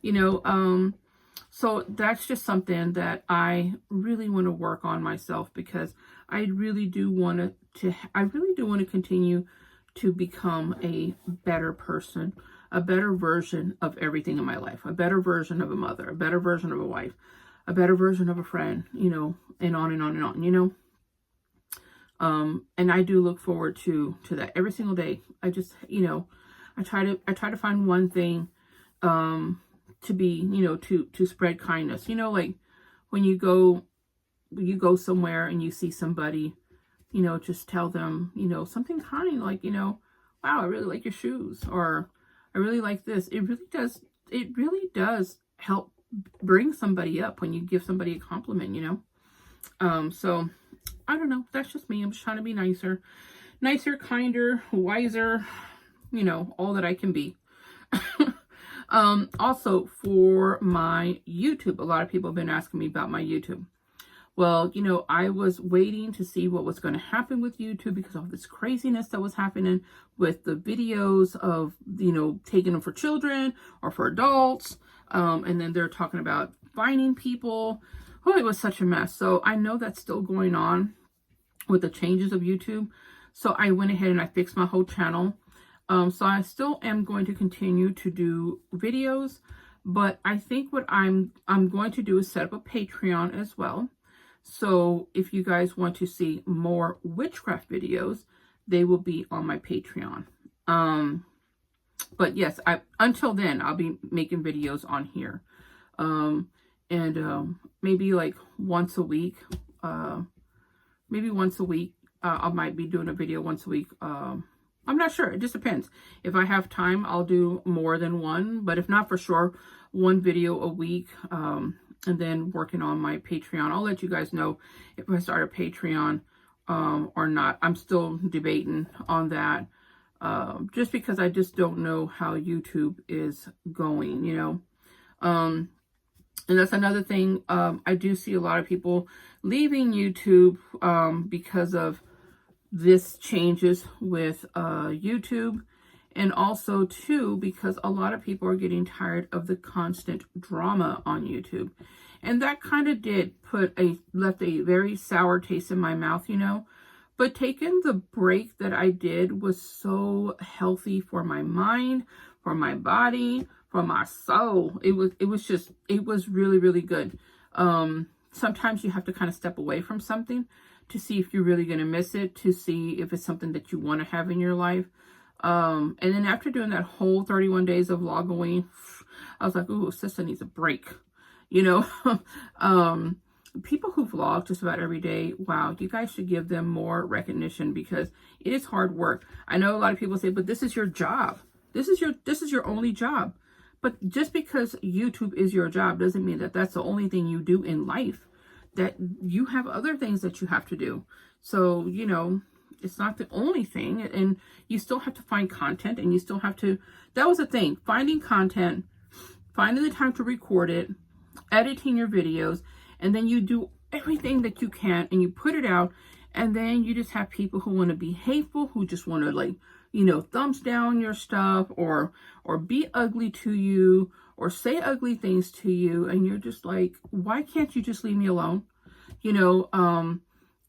Speaker 1: You know, so that's just something that I really want to work on myself, because I really do want to continue to become a better person, a better version of everything in my life, a better version of a mother, a better version of a wife, a better version of a friend, you know, and on and on and on, you know. And I do look forward to that every single day. I just, you know, I try to find one thing, to be, you know, to spread kindness, you know, like when you go somewhere and you see somebody, you know, just tell them, you know, something kind, like, you know, wow, I really like your shoes, or I really like this. It really does help bring somebody up when you give somebody a compliment, you know. So I don't know. That's just me. I'm just trying to be nicer, kinder, wiser, you know, all that I can be. Also for my YouTube, a lot of people have been asking me about my YouTube. Well, you know, I was waiting to see what was going to happen with YouTube because of this craziness that was happening with the videos of, you know, taking them for children or for adults. And then they're talking about fining people. Oh, it was such a mess. So I know that's still going on with the changes of YouTube. So I went ahead and I fixed my whole channel. So I still am going to continue to do videos, but I think what I'm going to do is set up a Patreon as well. So if you guys want to see more witchcraft videos, they will be on my Patreon. But yes, until then, I'll be making videos on here. Maybe like once a week, I might be doing a video once a week. I'm not sure. It just depends. If I have time, I'll do more than one, but if not, for sure, one video a week. And then working on my Patreon. I'll let you guys know if I start a Patreon or not. I'm still debating on that. Just because I just don't know how YouTube is going, you know. And that's another thing. I do see a lot of people leaving YouTube because of this changes with YouTube. And also, too, because a lot of people are getting tired of the constant drama on YouTube. And that kind of left a very sour taste in my mouth, you know. But taking the break that I did was so healthy for my mind, for my body, for my soul. It was really, really good. Sometimes you have to kind of step away from something to see if you're really going to miss it, to see if it's something that you want to have in your life. And then after doing that whole 31 days of vlogging, I was like, ooh, sister needs a break, you know. People who vlog just about every day, wow, you guys should give them more recognition because it is hard work. I know a lot of people say, but this is your job. This is your only job. But just because YouTube is your job doesn't mean that that's the only thing you do in life. That you have other things that you have to do. So, you know, it's not the only thing, and you still have to find content, and you still have to, that was the thing, finding content, finding the time to record it, editing your videos, and then you do everything that you can, and you put it out, and then you just have people who want to be hateful, who just want to, like, you know, thumbs down your stuff, or be ugly to you, or say ugly things to you, and you're just like, why can't you just leave me alone? You know,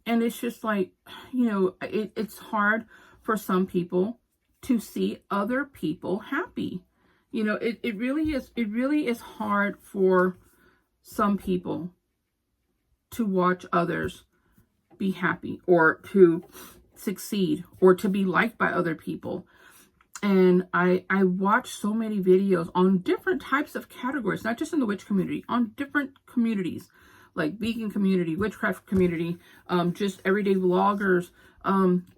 Speaker 1: and it's just like, you know, it's hard for some people to see other people happy. You know, it really is hard for some people to watch others be happy, or to succeed, or to be liked by other people. And I watch so many videos on different types of categories, not just in the witch community, on different communities, like vegan community, witchcraft community, just everyday vloggers,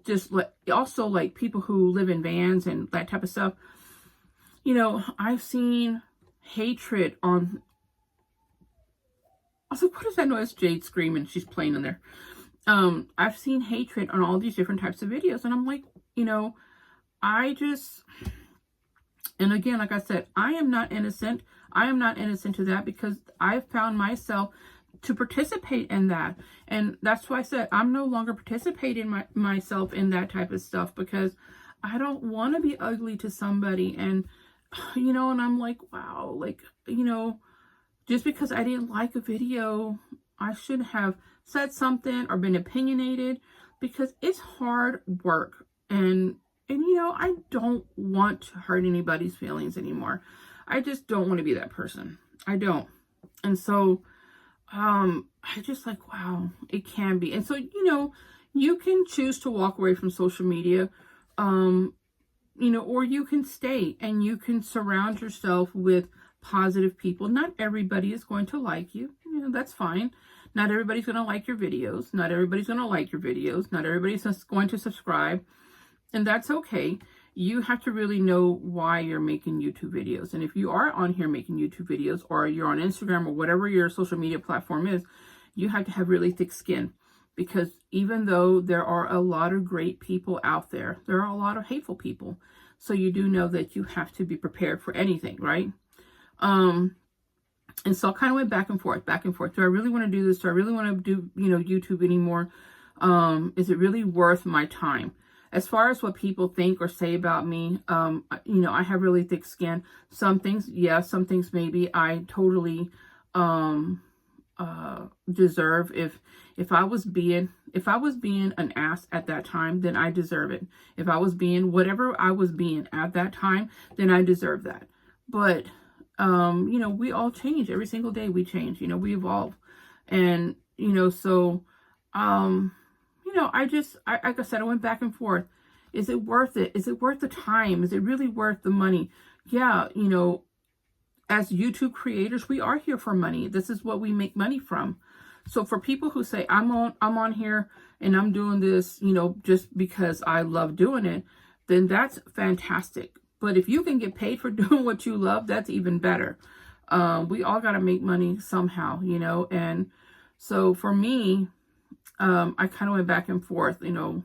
Speaker 1: just like also like people who live in vans and that type of stuff. You know, I've seen hatred on. I was like, what is that noise? Jade screaming. She's playing in there. I've seen hatred on all these different types of videos, and I'm like, you know, and again, like I said, I am not innocent. I am not innocent to that, because I've found myself to participate in that. And that's why I said I'm no longer participating myself in that type of stuff, because I don't want to be ugly to somebody. And, you know, and I'm like, wow, like, you know, just because I didn't like a video, I should have said something or been opinionated, because it's hard work. And you know, I don't want to hurt anybody's feelings anymore. I just don't want to be that person. I don't. And so, I just like, wow, it can be. And so, you know, you can choose to walk away from social media, you know, or you can stay and you can surround yourself with positive people. Not everybody is going to like you. You know, that's fine. Not everybody's going to like your videos. Not everybody's going to like your videos. Not everybody's going to subscribe. And that's okay. You have to really know why you're making YouTube videos. And if you are on here making YouTube videos, or you're on Instagram, or whatever your social media platform is, you have to have really thick skin. Because even though there are a lot of great people out there, there are a lot of hateful people. So you do know that you have to be prepared for anything, right? And so I kind of went back and forth. Do I really want to do this? Do I really want to do, you know, YouTube anymore? Is it really worth my time? As far as what people think or say about me, you know, I have really thick skin. Some things, yes, some things maybe I totally deserve. If I was being an ass at that time, then I deserve it. If I was being whatever I was being at that time, then I deserve that. But you know, we all change. Every single day we change. You know, we evolve. And, you know, so you know, like I said, I went back and forth. Is it worth it? Is it worth the time? Is it really worth the money? Yeah, you know, as YouTube creators, we are here for money. This is what we make money from. So for people who say, I'm on here and I'm doing this, you know, just because I love doing it, then that's fantastic. But if you can get paid for doing what you love, that's even better. We all got to make money somehow, you know. And so for me, I kind of went back and forth, you know,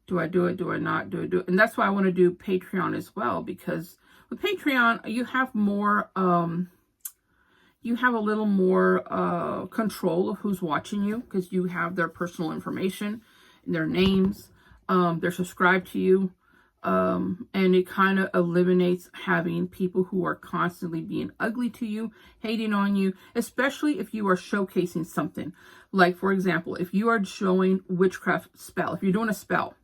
Speaker 1: do I do it? Do I not do it? And that's why I want to do Patreon as well, because with Patreon, you have more, you have a little more control of who's watching you, because you have their personal information, their names, they're subscribed to you. And it kind of eliminates having people who are constantly being ugly to you, hating on you, especially if you are showcasing something. Like, for example, if you are showing witchcraft spell, if you're doing a spell,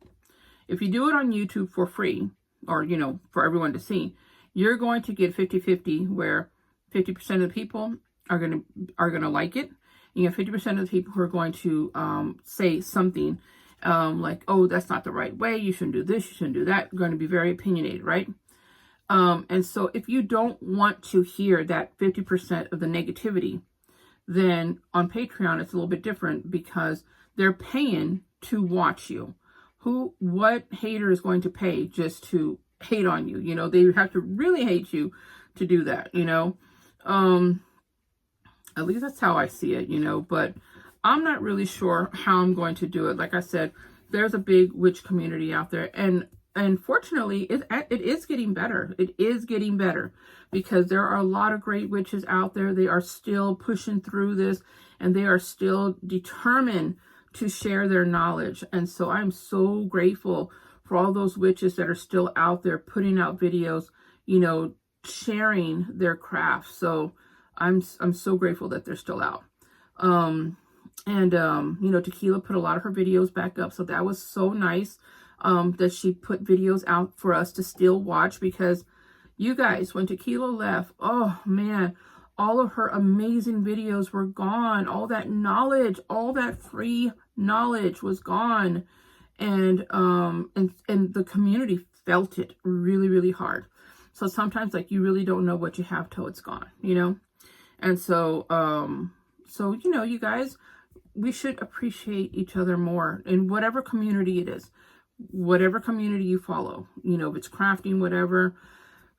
Speaker 1: if you do it on YouTube for free, or, you know, for everyone to see, you're going to get 50-50, where 50% of the people are going to like it. You have 50% of the people who are going to say something like, oh, that's not the right way. You shouldn't do this. You shouldn't do that. You're going to be very opinionated, right? And so if you don't want to hear that 50% of the negativity, then on Patreon, it's a little bit different, because they're paying to watch you. What hater is going to pay just to hate on you? You know, they have to really hate you to do that, you know? At least that's how I see it, you know, but I'm not really sure how I'm going to do it. Like I said, there's a big witch community out there, and fortunately, it is getting better. It is getting better, because there are a lot of great witches out there. They are still pushing through this, and they are still determined to share their knowledge. And so I'm so grateful for all those witches that are still out there putting out videos, you know, sharing their craft. So I'm so grateful that they're still out. You know, Tequila put a lot of her videos back up, so that was so nice, that she put videos out for us to still watch, because you guys, when Tequila left, oh man, all of her amazing videos were gone. All that knowledge, all that free knowledge was gone. And the community felt it really, really hard. So sometimes, like, you really don't know what you have till it's gone, you know? And so, you know, you guys, we should appreciate each other more in whatever community it is, whatever community you follow, you know, if it's crafting, whatever,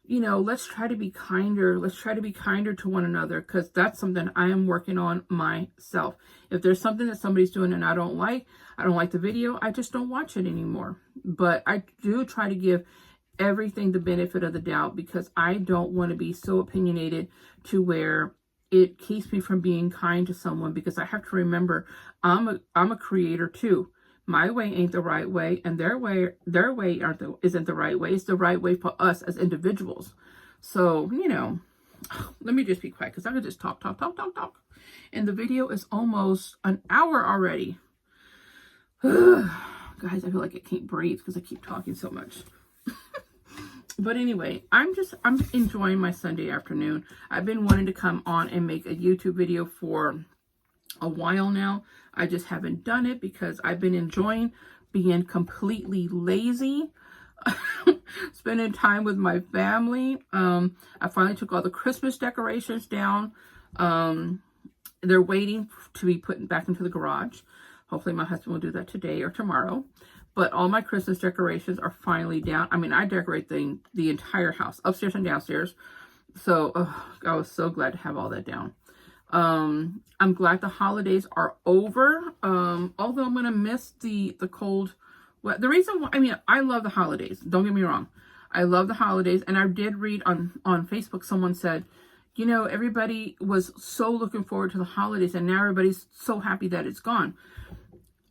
Speaker 1: you know, let's try to be kinder. Let's try to be kinder to one another, because that's something I am working on myself. If there's something that somebody's doing and I don't like the video, I just don't watch it anymore. But I do try to give everything the benefit of the doubt, because I don't want to be so opinionated to where it keeps me from being kind to someone, because I have to remember I'm a creator too. My way ain't the right way, and their way isn't the right way. It's the right way for us as individuals. So, you know, let me just be quiet, because I could just talk. And the video is almost an hour already. Guys, I feel like I can't breathe because I keep talking so much. But anyway, I'm enjoying my Sunday afternoon. I've been wanting to come on and make a YouTube video for a while now. I just haven't done it because I've been enjoying being completely lazy, spending time with my family. I finally took all the Christmas decorations down. They're waiting to be put back into the garage. Hopefully my husband will do that today or tomorrow. But all my Christmas decorations are finally down. I mean, I decorate the entire house, upstairs and downstairs. So I was so glad to have all that down. I'm glad the holidays are over. Although I'm going to miss the cold. Well, the reason why, I mean, I love the holidays. Don't get me wrong. I love the holidays. And I did read on Facebook, someone said, you know, everybody was so looking forward to the holidays, and now everybody's so happy that it's gone.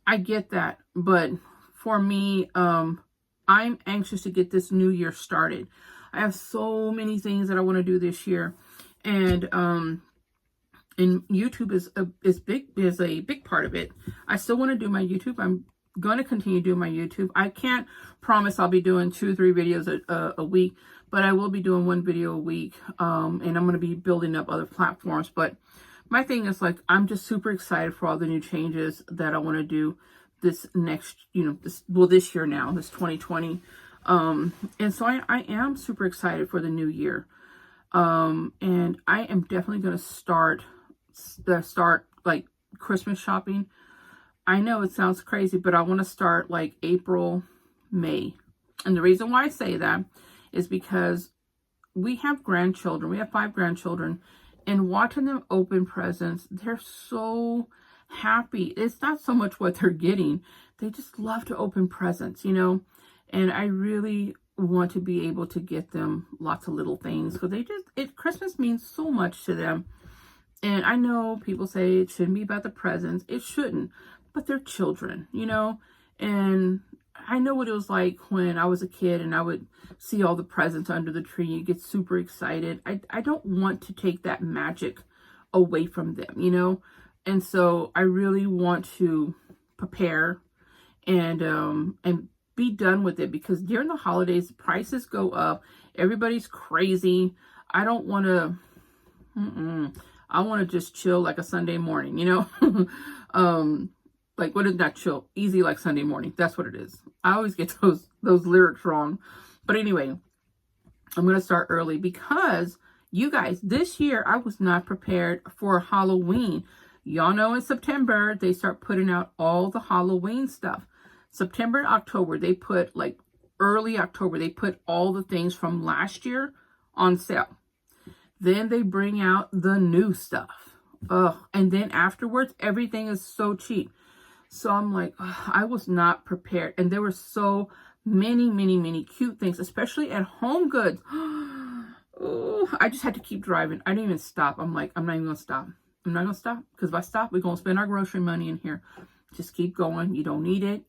Speaker 1: I get that. But for me, I'm anxious to get this new year started. I have so many things that I want to do this year. And YouTube is a big part of it. I still want to do my YouTube. I'm going to continue doing my YouTube. I can't promise I'll be doing 2 or 3 videos a week, but I will be doing 1 video a week. And I'm going to be building up other platforms. But my thing is, like, I'm just super excited for all the new changes that I want to do this next, you know, this year now, this 2020. And so I am super excited for the new year. And I am definitely going to start like Christmas shopping. I know it sounds crazy, but I want to start like April, May. And the reason why I say that is because we have grandchildren. We have 5 grandchildren, and watching them open presents, they're so happy. It's not so much what they're getting. They just love to open presents, you know, and I really want to be able to get them lots of little things because Christmas means so much to them. And I know people say it shouldn't be about the presents. It shouldn't, but they're children, you know, and I know what it was like when I was a kid and I would see all the presents under the tree. You get super excited. I don't want to take that magic away from them, you know, and so I really want to prepare and be done with it, because during the holidays, prices go up. Everybody's crazy. I don't want to, I want to just chill like a Sunday morning, you know? Like, what is not chill? Easy like Sunday morning. That's what it is. I always get those lyrics wrong. But anyway, I'm going to start early because you guys, this year I was not prepared for Halloween. Y'all know in September, they start putting out all the Halloween stuff. September and October, they put, like early October, they put all the things from last year on sale. Then they bring out the new stuff. And then afterwards, everything is so cheap. So I'm like, I was not prepared. And there were so many cute things, especially at Home Goods. Oh, I just had to keep driving. I didn't even stop. I'm like, I'm not even going to stop. I'm not going to stop, because if I stop, we're going to spend our grocery money in here. Just keep going. You don't need it.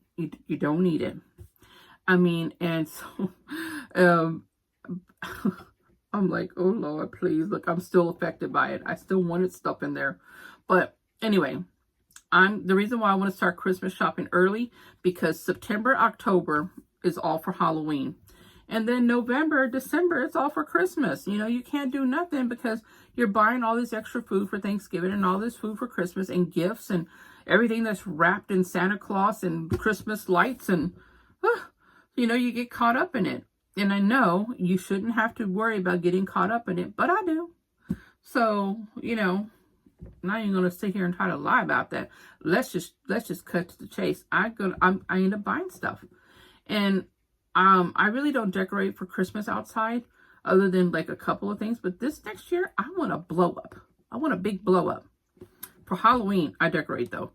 Speaker 1: You don't need it. I mean, and so I'm like, oh Lord, please. Look, I'm still affected by it. I still wanted stuff in there. But anyway, the reason why I want to start Christmas shopping early, because September, October is all for Halloween. And then November, December, it's all for Christmas. You know, you can't do nothing because you're buying all this extra food for Thanksgiving and all this food for Christmas and gifts and everything that's wrapped in Santa Claus and Christmas lights. And, you know, you get caught up in it. And I know you shouldn't have to worry about getting caught up in it, but I do. So, you know, I'm not even going to sit here and try to lie about that. Let's just cut to the chase. I end up buying stuff. And I really don't decorate for Christmas outside other than like a couple of things. But this next year, I want a blow up. I want a big blow up. For Halloween, I decorate though.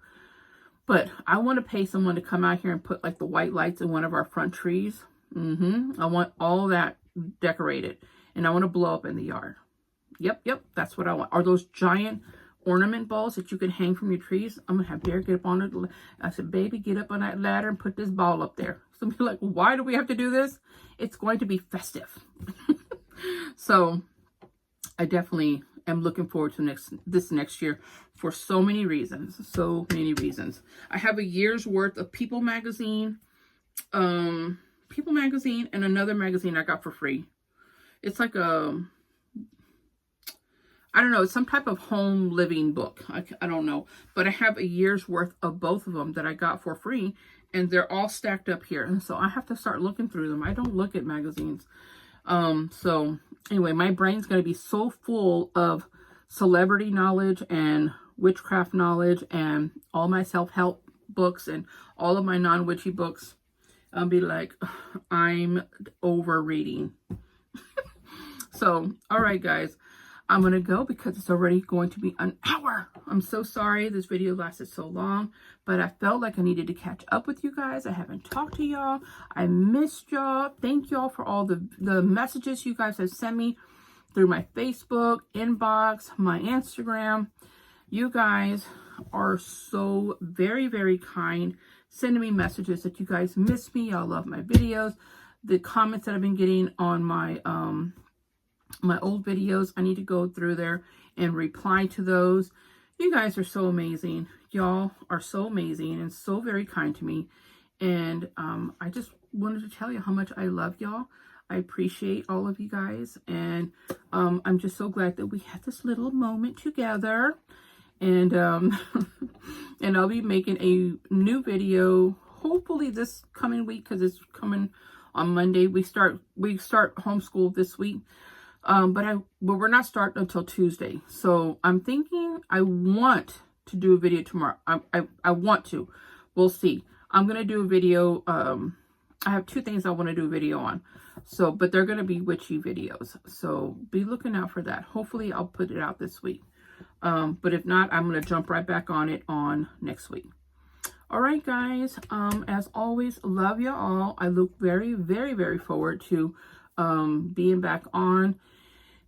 Speaker 1: But I want to pay someone to come out here and put like the white lights in one of our front trees. I want all that decorated. And I want to blow up in the yard. Yep, that's what I want. Are those giant ornament balls that you can hang from your trees? I'm going to have Bear get up on it. I said, baby, get up on that ladder and put this ball up there. Some people are like, why do we have to do this? It's going to be festive. So I definitely am looking forward to this next year for so many reasons. So many reasons. I have a year's worth of People magazine, and another magazine I got for free. It's like I don't know, it's some type of home living book. I don't know. But I have a year's worth of both of them that I got for free. And they're all stacked up here. And so I have to start looking through them. I don't look at magazines. So anyway, my brain's going to be so full of celebrity knowledge and witchcraft knowledge and all my self-help books and all of my non-witchy books. I'll be like, I'm over reading. So, all right, guys. I'm going to go because it's already going to be an hour. I'm so sorry this video lasted so long, but I felt like I needed to catch up with you guys. I haven't talked to y'all. I missed y'all. Thank y'all for all the messages you guys have sent me through my Facebook inbox, my Instagram. You guys are so very, very kind, sending me messages that you guys miss me. Y'all love my videos. The comments that I've been getting on my old videos, I need to go through there and reply to those. You guys are so amazing. Y'all are so amazing and so very kind to me. And I just wanted to tell you how much I love y'all. I appreciate all of you guys. And I'm just so glad that we had this little moment together. And and I'll be making a new video hopefully this coming week, because it's coming on Monday. We start homeschool this week. But we're not starting until Tuesday. So I'm thinking I want to do a video tomorrow. I want to. We'll see. I'm going to do a video. I have two things I want to do a video on. So, but they're going to be witchy videos. So be looking out for that. Hopefully I'll put it out this week. But if not, I'm going to jump right back on it on next week. All right, guys. As always, love you all. I look very, very, very forward to being back on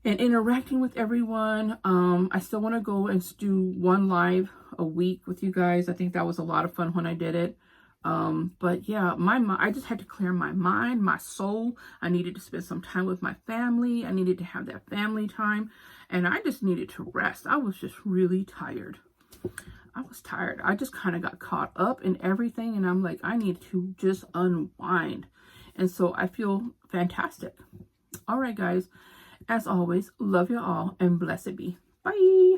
Speaker 1: and interacting with everyone. I still want to go and do one live a week with you guys. I think that was a lot of fun when I did it. But yeah, I just had to clear my mind, my soul. I needed to spend some time with my family. I needed to have that family time, and I just needed to rest. I was just really tired. I was tired. I just kind of got caught up in everything, and I'm like, I need to just unwind. And so I feel fantastic. All right, guys. As always, love you all, and blessed be. Bye.